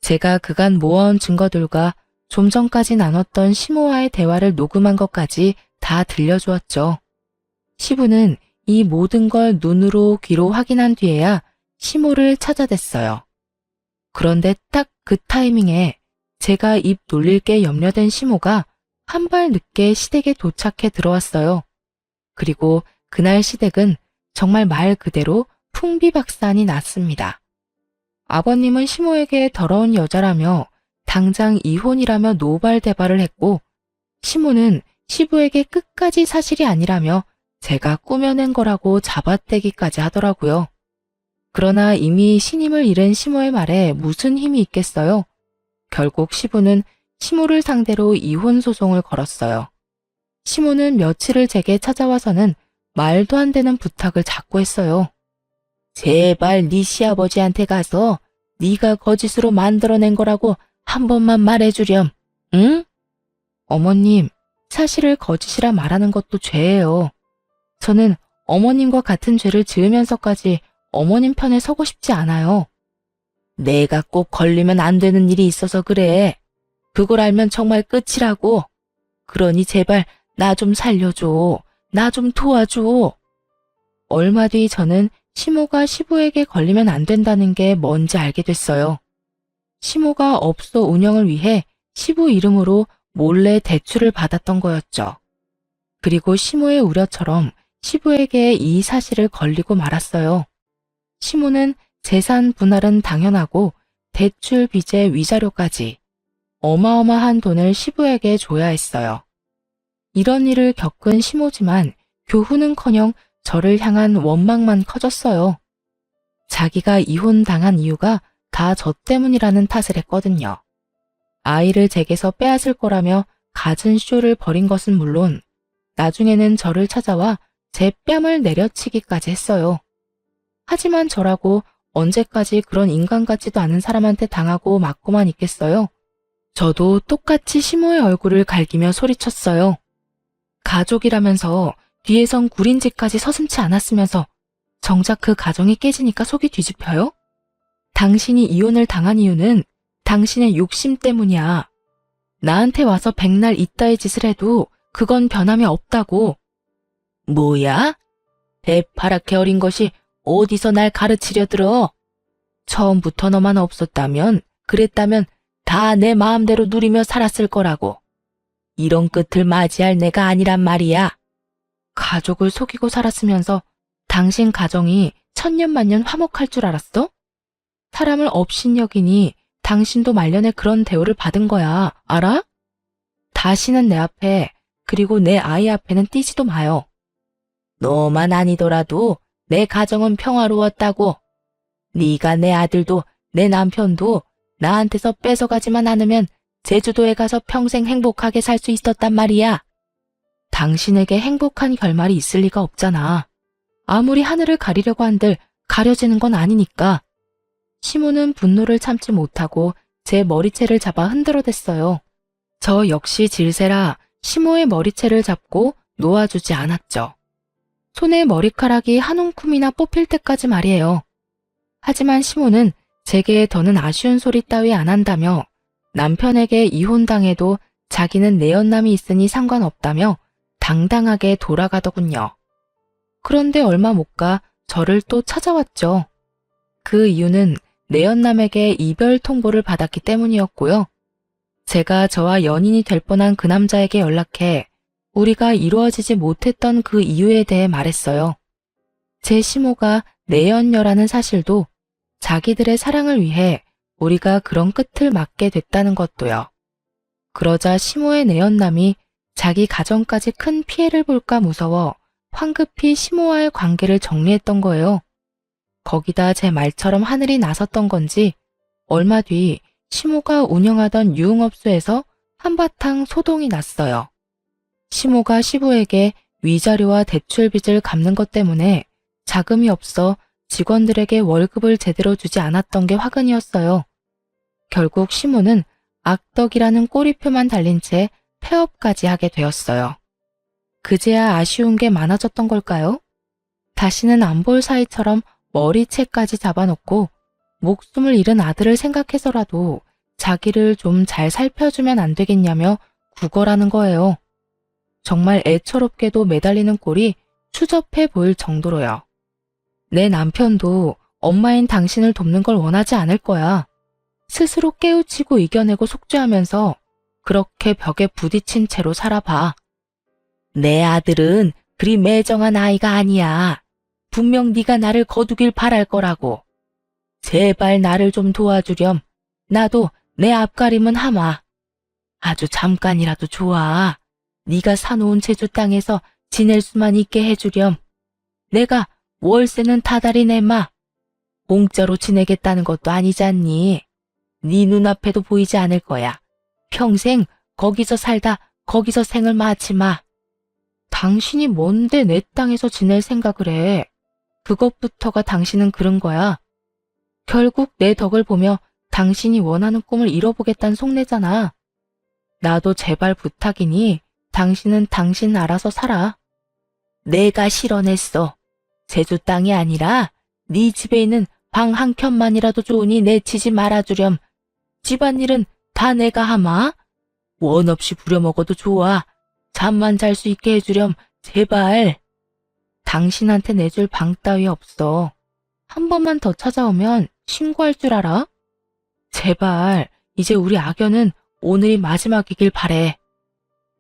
S1: 제가 그간 모아온 증거들과 좀 전까지 나눴던 시모와의 대화를 녹음한 것까지 다 들려주었죠. 시부는 이 모든 걸 눈으로 귀로 확인한 뒤에야 시모를 찾아댔어요. 그런데 딱 그 타이밍에 제가 입 놀릴 게 염려된 시모가 한 발 늦게 시댁에 도착해 들어왔어요. 그리고 그날 시댁은 정말 말 그대로 풍비박산이 났습니다. 아버님은 시모에게 더러운 여자라며 당장 이혼이라며 노발대발을 했고 시모는 시부에게 끝까지 사실이 아니라며 제가 꾸며낸 거라고 잡아떼기까지 하더라고요. 그러나 이미 신임을 잃은 시모의 말에 무슨 힘이 있겠어요? 결국 시부는 시모를 상대로 이혼 소송을 걸었어요. 시모는 며칠을 제게 찾아와서는 말도 안 되는 부탁을 자꾸 했어요. 제발 네 시아버지한테 가서 네가 거짓으로 만들어낸 거라고 한 번만 말해주렴. 응? 어머님, 사실을 거짓이라 말하는 것도 죄예요. 저는 어머님과 같은 죄를 지으면서까지 어머님 편에 서고 싶지 않아요. 내가 꼭 걸리면 안 되는 일이 있어서 그래. 그걸 알면 정말 끝이라고. 그러니 제발 나 좀 살려줘. 나 좀 도와줘. 얼마 뒤 저는 시모가 시부에게 걸리면 안 된다는 게 뭔지 알게 됐어요. 시모가 업소 운영을 위해 시부 이름으로 몰래 대출을 받았던 거였죠. 그리고 시모의 우려처럼 시부에게 이 사실을 걸리고 말았어요. 시모는 재산 분할은 당연하고 대출 빚의 위자료까지 어마어마한 돈을 시부에게 줘야 했어요. 이런 일을 겪은 시모지만 교훈은커녕 저를 향한 원망만 커졌어요. 자기가 이혼당한 이유가 다 저 때문이라는 탓을 했거든요. 아이를 제게서 빼앗을 거라며 갖은 쇼를 벌인 것은 물론 나중에는 저를 찾아와 제 뺨을 내려치기까지 했어요. 하지만 저라고 언제까지 그런 인간 같지도 않은 사람한테 당하고 맞고만 있겠어요? 저도 똑같이 시모의 얼굴을 갈기며 소리쳤어요. 가족이라면서 뒤에선 구린짓까지 서슴지 않았으면서 정작 그 가정이 깨지니까 속이 뒤집혀요? 당신이 이혼을 당한 이유는 당신의 욕심 때문이야. 나한테 와서 백날 이따의 짓을 해도 그건 변함이 없다고. 뭐야? 대파랗게 어린 것이 어디서 날 가르치려 들어? 처음부터 너만 없었다면, 그랬다면 다 내 마음대로 누리며 살았을 거라고. 이런 끝을 맞이할 내가 아니란 말이야. 가족을 속이고 살았으면서 당신 가정이 천년만년 화목할 줄 알았어? 사람을 업신여기니 당신도 말년에 그런 대우를 받은 거야. 알아? 다시는 내 앞에, 그리고 내 아이 앞에는 띄지도 마요. 너만 아니더라도 내 가정은 평화로웠다고. 네가 내 아들도 내 남편도 나한테서 뺏어가지만 않으면 제주도에 가서 평생 행복하게 살 수 있었단 말이야. 당신에게 행복한 결말이 있을 리가 없잖아. 아무리 하늘을 가리려고 한들 가려지는 건 아니니까. 시모는 분노를 참지 못하고 제 머리채를 잡아 흔들어댔어요. 저 역시 질세라 시모의 머리채를 잡고 놓아주지 않았죠. 손에 머리카락이 한 움큼이나 뽑힐 때까지 말이에요. 하지만 시모는 제게 더는 아쉬운 소리 따위 안 한다며 남편에게 이혼당해도 자기는 내연남이 있으니 상관없다며 당당하게 돌아가더군요. 그런데 얼마 못 가 저를 또 찾아왔죠. 그 이유는 내연남에게 이별 통보를 받았기 때문이었고요. 제가 저와 연인이 될 뻔한 그 남자에게 연락해 우리가 이루어지지 못했던 그 이유에 대해 말했어요. 제 시모가 내연녀라는 사실도 자기들의 사랑을 위해 우리가 그런 끝을 맞게 됐다는 것도요. 그러자 시모의 내연남이 자기 가정까지 큰 피해를 볼까 무서워 황급히 시모와의 관계를 정리했던 거예요. 거기다 제 말처럼 하늘이 나섰던 건지 얼마 뒤 시모가 운영하던 유흥업소에서 한바탕 소동이 났어요. 시모가 시부에게 위자료와 대출빚을 갚는 것 때문에 자금이 없어 직원들에게 월급을 제대로 주지 않았던 게 화근이었어요. 결국 시모는 악덕이라는 꼬리표만 달린 채 폐업까지 하게 되었어요. 그제야 아쉬운 게 많아졌던 걸까요? 다시는 안 볼 사이처럼 머리채까지 잡아놓고 목숨을 잃은 아들을 생각해서라도 자기를 좀 잘 살펴주면 안 되겠냐며 구걸하는 거예요. 정말 애처롭게도 매달리는 꼴이 추접해 보일 정도로요. 내 남편도 엄마인 당신을 돕는 걸 원하지 않을 거야. 스스로 깨우치고 이겨내고 속죄하면서 그렇게 벽에 부딪힌 채로 살아봐. 내 아들은 그리 매정한 아이가 아니야. 분명 네가 나를 거두길 바랄 거라고. 제발 나를 좀 도와주렴. 나도 내 앞가림은 하마. 아주 잠깐이라도 좋아. 네가 사놓은 제주 땅에서 지낼 수만 있게 해주렴. 내가 월세는 타다리 내마. 공짜로 지내겠다는 것도 아니잖니. 네 눈앞에도 보이지 않을 거야. 평생 거기서 살다 거기서 생을 마치마. 당신이 뭔데 내 땅에서 지낼 생각을 해. 그것부터가 당신은 그런 거야. 결국 내 덕을 보며 당신이 원하는 꿈을 이뤄보겠다는 속내잖아. 나도 제발 부탁이니 당신은 당신 알아서 살아. 내가 실언했어. 제주 땅이 아니라 네 집에 있는 방 한 켠만이라도 좋으니 내치지 말아주렴. 집안일은 다 내가 하마. 원 없이 부려먹어도 좋아. 잠만 잘 수 있게 해주렴. 제발. 당신한테 내줄 방 따위 없어. 한 번만 더 찾아오면 신고할 줄 알아? 제발, 이제 우리 악연은 오늘이 마지막이길 바래.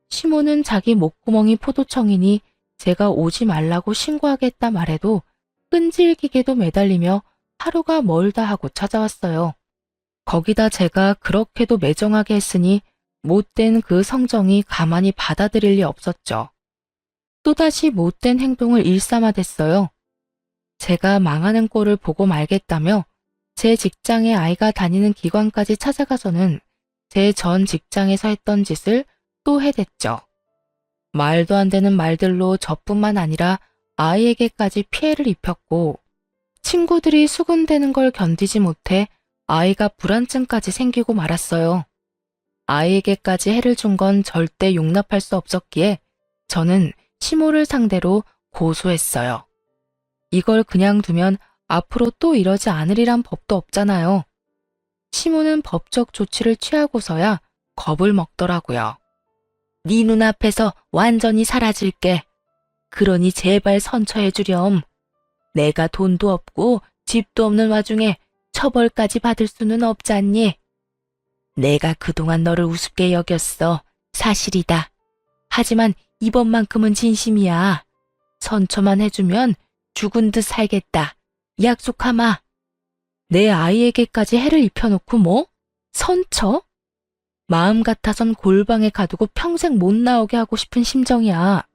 S1: 시모는 자기 목구멍이 포도청이니 제가 오지 말라고 신고하겠다 말해도 끈질기게도 매달리며 하루가 멀다 하고 찾아왔어요. 거기다 제가 그렇게도 매정하게 했으니 못된 그 성정이 가만히 받아들일 리 없었죠. 또다시 못된 행동을 일삼아댔어요. 제가 망하는 꼴을 보고 말겠다며 제 직장에 아이가 다니는 기관까지 찾아가서는 제 전 직장에서 했던 짓을 또 해댔죠. 말도 안 되는 말들로 저뿐만 아니라 아이에게까지 피해를 입혔고 친구들이 수군대는 걸 견디지 못해 아이가 불안증까지 생기고 말았어요. 아이에게까지 해를 준 건 절대 용납할 수 없었기에 저는 시모를 상대로 고소했어요. 이걸 그냥 두면 앞으로 또 이러지 않으리란 법도 없잖아요. 시모는 법적 조치를 취하고서야 겁을 먹더라고요. 네 눈앞에서 완전히 사라질게. 그러니 제발 선처해 주렴. 내가 돈도 없고 집도 없는 와중에 처벌까지 받을 수는 없잖니. 내가 그동안 너를 우습게 여겼어. 사실이다. 하지만 이번만큼은 진심이야. 선처만 해주면 죽은 듯 살겠다. 약속하마. 내 아이에게까지 해를 입혀놓고 뭐? 선처? 마음 같아선 골방에 가두고 평생 못 나오게 하고 싶은 심정이야.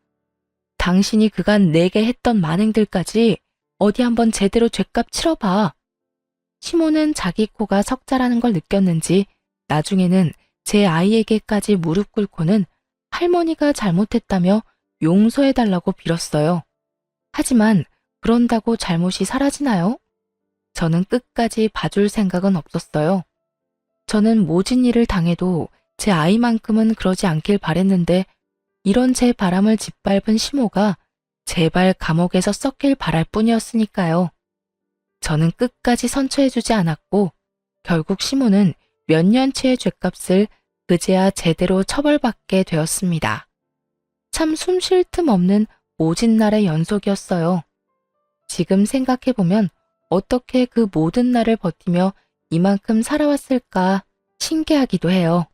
S1: 당신이 그간 내게 했던 만행들까지 어디 한번 제대로 죗값 치러봐. 시몬은 자기 코가 석자라는 걸 느꼈는지 나중에는 제 아이에게까지 무릎 꿇고는 할머니가 잘못했다며 용서해달라고 빌었어요. 하지만 그런다고 잘못이 사라지나요? 저는 끝까지 봐줄 생각은 없었어요. 저는 모진 일을 당해도 제 아이만큼은 그러지 않길 바랬는데 이런 제 바람을 짓밟은 시모가 제발 감옥에서 썩길 바랄 뿐이었으니까요. 저는 끝까지 선처해주지 않았고 결국 시모는 몇 년치의 죗값을 그제야 제대로 처벌받게 되었습니다. 참 숨 쉴 틈 없는 모진 날의 연속이었어요. 지금 생각해보면 어떻게 그 모든 날을 버티며 이만큼 살아왔을까 신기하기도 해요.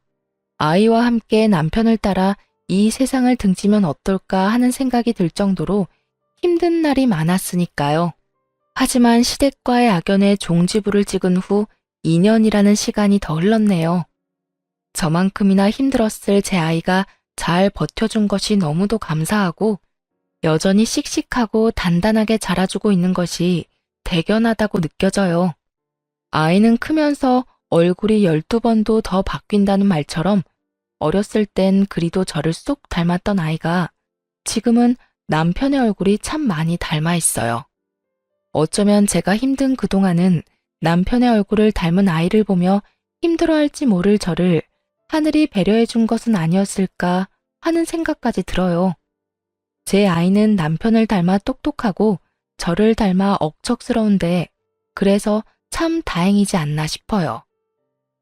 S1: 아이와 함께 남편을 따라 이 세상을 등지면 어떨까 하는 생각이 들 정도로 힘든 날이 많았으니까요. 하지만 시댁과의 악연에 종지부를 찍은 후 2년이라는 시간이 더 흘렀네요. 저만큼이나 힘들었을 제 아이가 잘 버텨준 것이 너무도 감사하고 여전히 씩씩하고 단단하게 자라주고 있는 것이 대견하다고 느껴져요. 아이는 크면서 얼굴이 12번도 더 바뀐다는 말처럼 어렸을 땐 그리도 저를 쏙 닮았던 아이가 지금은 남편의 얼굴이 참 많이 닮아 있어요. 어쩌면 제가 힘든 그동안은 남편의 얼굴을 닮은 아이를 보며 힘들어할지 모를 저를 하늘이 배려해 준 것은 아니었을까 하는 생각까지 들어요. 제 아이는 남편을 닮아 똑똑하고 저를 닮아 억척스러운데 그래서 참 다행이지 않나 싶어요.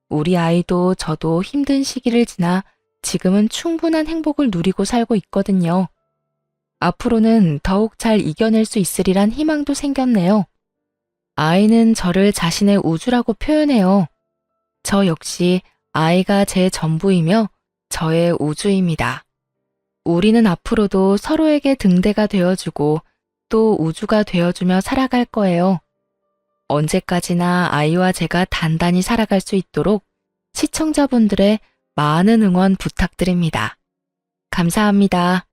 S1: 우리 아이도 저도 힘든 시기를 지나 지금은 충분한 행복을 누리고 살고 있거든요. 앞으로는 더욱 잘 이겨낼 수 있으리란 희망도 생겼네요. 아이는 저를 자신의 우주라고 표현해요. 저 역시 아이가 제 전부이며 저의 우주입니다. 우리는 앞으로도 서로에게 등대가 되어주고 또 우주가 되어주며 살아갈 거예요. 언제까지나 아이와 제가 단단히 살아갈 수 있도록 시청자분들의 많은 응원 부탁드립니다. 감사합니다.